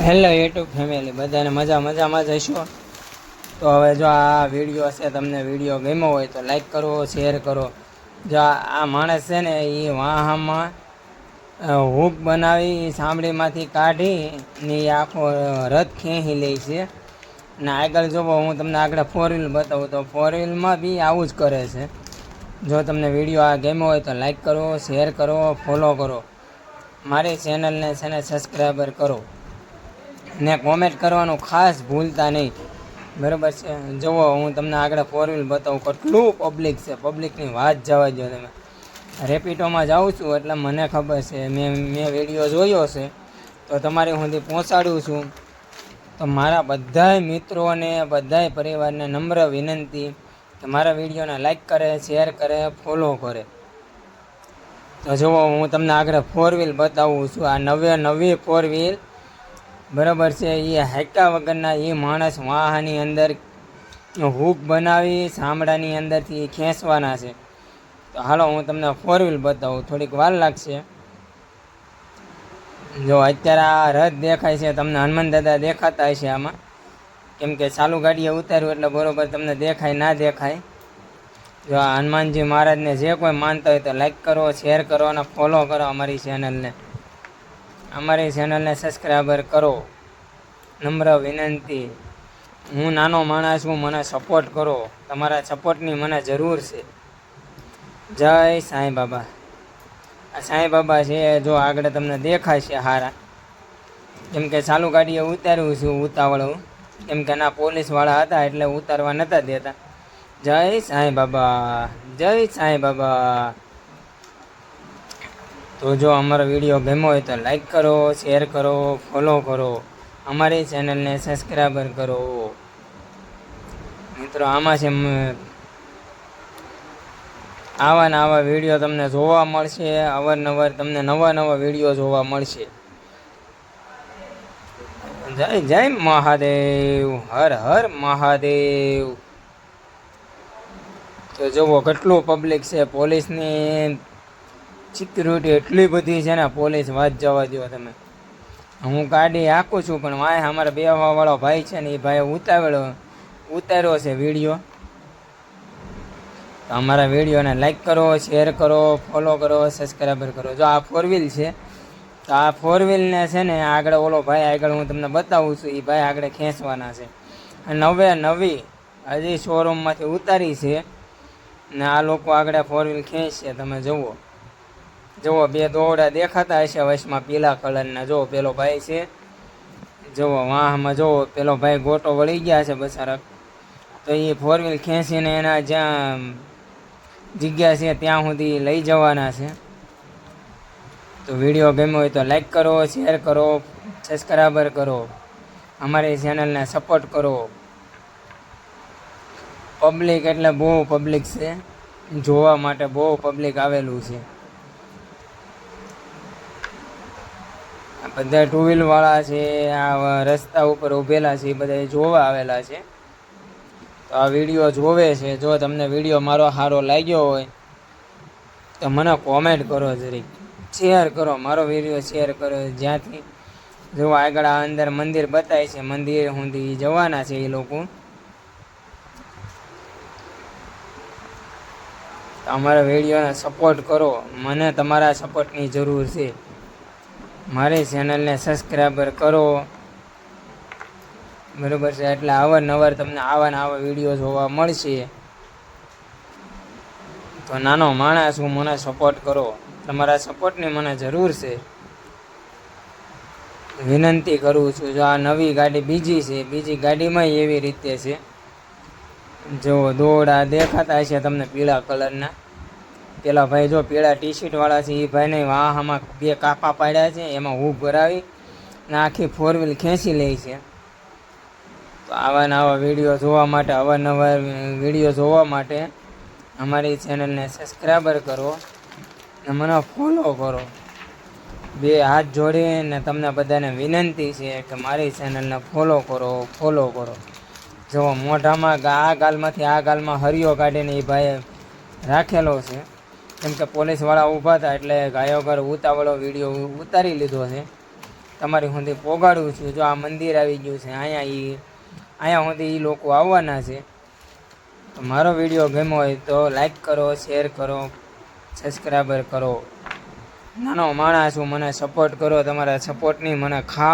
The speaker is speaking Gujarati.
હેલો યુટ્યુબ ફેમિલી, બધાને મજામાં જઈશું. તો હવે જો આ વિડીયો છે, તમને વિડીયો ગમ્યો હોય તો લાઈક કરો, શેર કરો. જો આ માણસ છે ને એ વાહામાં હૂક બનાવી સાંભળીમાંથી કાઢી ને એ આખો રથ ખેંચી લે છે. ને આગળ જોવો, હું તમને આગળ 4 વ્હીલ બતાવું તો 4 વ્હીલમાં બી આવું જ કરે છે. જો તમને વિડીયો આ ગમ્યો હોય તો લાઈક કરો, શેર કરો, ફોલો કરો. મારી ચેનલને છે ને સબસ્ક્રાઈબર કરો ને કોમેન્ટ કરવાનું ખાસ ભૂલતા નહીં, બરાબર છે. જુઓ, હું તમને આગળ 4 વ્હીલ બતાવું કેટલું પબ્લિક છે. પબ્લિકની વાત જવા દો. તમે રેપિડોમાં જાઉં છું એટલે મને ખબર છે, મેં વિડીયો જોયો છે તો તમારી સુધી પહોંચાડું છું. તો મારા બધાય મિત્રોને, બધાય પરિવારને નમ્ર વિનંતી કે મારા વિડીયોને લાઈક કરે, શેર કરે, ફોલો કરે. તો જુઓ, હું તમને આગળ 4 વ્હીલ બતાવું છું. આ નવી 4 વ્હીલ, બરાબર છે. એ હાંકા વગરના એ માણસ વાહાની અંદર હૂક બનાવી સાંભળાની અંદરથી ખેંચવાના છે. તો હાલો, હું તમને 4 વ્હીલ બતાવું. થોડીક વાર લાગશે. જો અત્યારે આ રથ દેખાય છે તમને, હનુમાન દાદા દેખાતા હશે આમાં, કેમ કે ચાલુ ગાડીએ ઉતાર્યું એટલે બરાબર તમને દેખાય ના દેખાય. જો આ હનુમાનજી મહારાજને જે કોઈ માનતા હોય તો લાઈક કરો, શેર કરો અને ફોલો કરો અમારી ચેનલને સબસ્ક્રાઈબર કરો. નમ્ર વિનંતી. હું નાનો માણસ છું, મને સપોર્ટ કરો. તમારા સપોર્ટની મને જરૂર છે. જય સાંઈ બાબા. આ સાંઈ બાબા છે, જો આગળ તમને દેખાય છે હારા, કેમ કે ચાલુ ગાડીએ ઉતાર્યું છું ઉતાવળું, કેમ કે ના પોલીસવાળા હતા એટલે ઉતારવા નહોતા દેતા. જય સાંઈ બાબા, જય સાંઈ બાબા. તો જો અમારો વિડીયો ગમ્યો હોય તો લાઈક કરો, શેર કરો, ફોલો કરો. અમારી ચેનલને સબસ્ક્રાઈબર કરો. મિત્રો, આમાં છે આવા ને આવા વિડીયો તમને જોવા મળશે. અવારનવાર તમને નવા વિડીયો જોવા મળશે. જય જય મહાદેવ, હર હર મહાદેવ. તો જુઓ કેટલું પબ્લિક છે. પોલીસની સિક્યુરિટી એટલી બધી છે ને, પોલીસ વાત જવા દો તમે. હું ગાડી હાંકું છું પણ વાંહે અમારા બેહવાવાળો ભાઈ છે ને, એ ભાઈ ઉતાર્યો છે વિડીયો. તો અમારા વિડીયોને લાઈક કરો, શેર કરો, ફોલો કરો, સબસ્ક્રાઈબર કરો. જો આ 4 વ્હીલ છે, તો આ 4 વ્હીલને છે ને આગળ ઓલો ભાઈ આગળ હું તમને બતાવું છું, એ ભાઈ આગળ ખેંચવાના છે. નવી હજી શોરૂમમાંથી ઉતારી છે ને આ લોકો આગળ 4 વ્હીલ ખેંચશે. તમે જુઓ, 2 દોરડા દેખાતા હશે વચમાં પીલા કલરના. જો પેલો ભાઈ છે, જુઓ વાહમાં, જુઓ પેલો ભાઈ ગોટો વળી ગયા છે બસારક. તો એ 4 વ્હીલ ખેંચીને એના જ્યાં જગ્યા છે ત્યાં સુધી લઈ જવાના છે. તો વિડીયો ગમ્યો હોય તો લાઈક કરો, શેર કરો, સબસ્ક્રાઈબર કરો. અમારી ચેનલને સપોર્ટ કરો. પબ્લિક એટલે બહુ પબ્લિક છે, જોવા માટે બહુ પબ્લિક આવેલું છે. બધા 2 વ્હીલ વાળા છે, આ રસ્તા ઉપર ઊભેલા છે, એ બધા જોવા આવેલા છે. તો આ વિડીયો જોવે છે. જો તમને વિડીયો મારો સારો લાગ્યો હોય તો મને કોમેન્ટ કરો, જરીક શેર કરો, મારો વિડીયો શેર કરો. જ્યાંથી જો આગળ આ અંદર મંદિર બતાય છે, મંદિર સુધી જવાના છે એ લોકો. અમારા વિડીયોને સપોર્ટ કરો. મને તમારા સપોર્ટની જરૂર છે. મારી ચેનલને સબસ્ક્રાઈબર કરો, બરાબર છે. એટલે અવારનવાર તમને આવા વિડીયો જોવા મળશે. તો નાનો માણસ હું, મને સપોર્ટ કરો. તમારા સપોર્ટની મને જરૂર છે. વિનંતી કરું છું. જો આ નવી ગાડી બીજી છે, બીજી ગાડીમાં એવી રીતે છે. જો દોરડા દેખાતા હશે તમને પીળા કલરના. પેલા ભાઈ જો પીળા ટી-શર્ટ વાળા છે, એ ભાઈને વાહામાં 2 કાપા પાડ્યા છે, એમાં હૂક ભરાવી ને આખી 4 વ્હીલ ખેંચી લે છે. તો આવા વિડીયો જોવા માટે, અવારનવાર વિડીયો જોવા માટે અમારી ચેનલને સબસ્ક્રાઈબર કરો ને મને ફોલો કરો. 2 હાથ જોડીને તમને બધાને વિનંતી છે કે મારી ચેનલને ફોલો કરો. જો મોઢામાં આ ગાલમાંથી આ ગાલમાં હરિયો કાઢીને એ ભાઈએ રાખેલો છે, કેમ કે પોલીસવાળા ઊભા હતા એટલે ગાયોગર ઉતાવળો વિડીયો ઉતારી લીધો છે. તમારી સુધી પોગાડું છું. જો આ મંદિર આવી ગયું છે અહીંયા સુધી એ લોકો આવવાના છે. તો મારો વિડીયો ગમ્યો હોય તો લાઈક કરો, શેર કરો, સબસ્ક્રાઈબર કરો. નાનો માણસ છું, મને સપોર્ટ કરો. તમારા સપોર્ટની મને ખાસ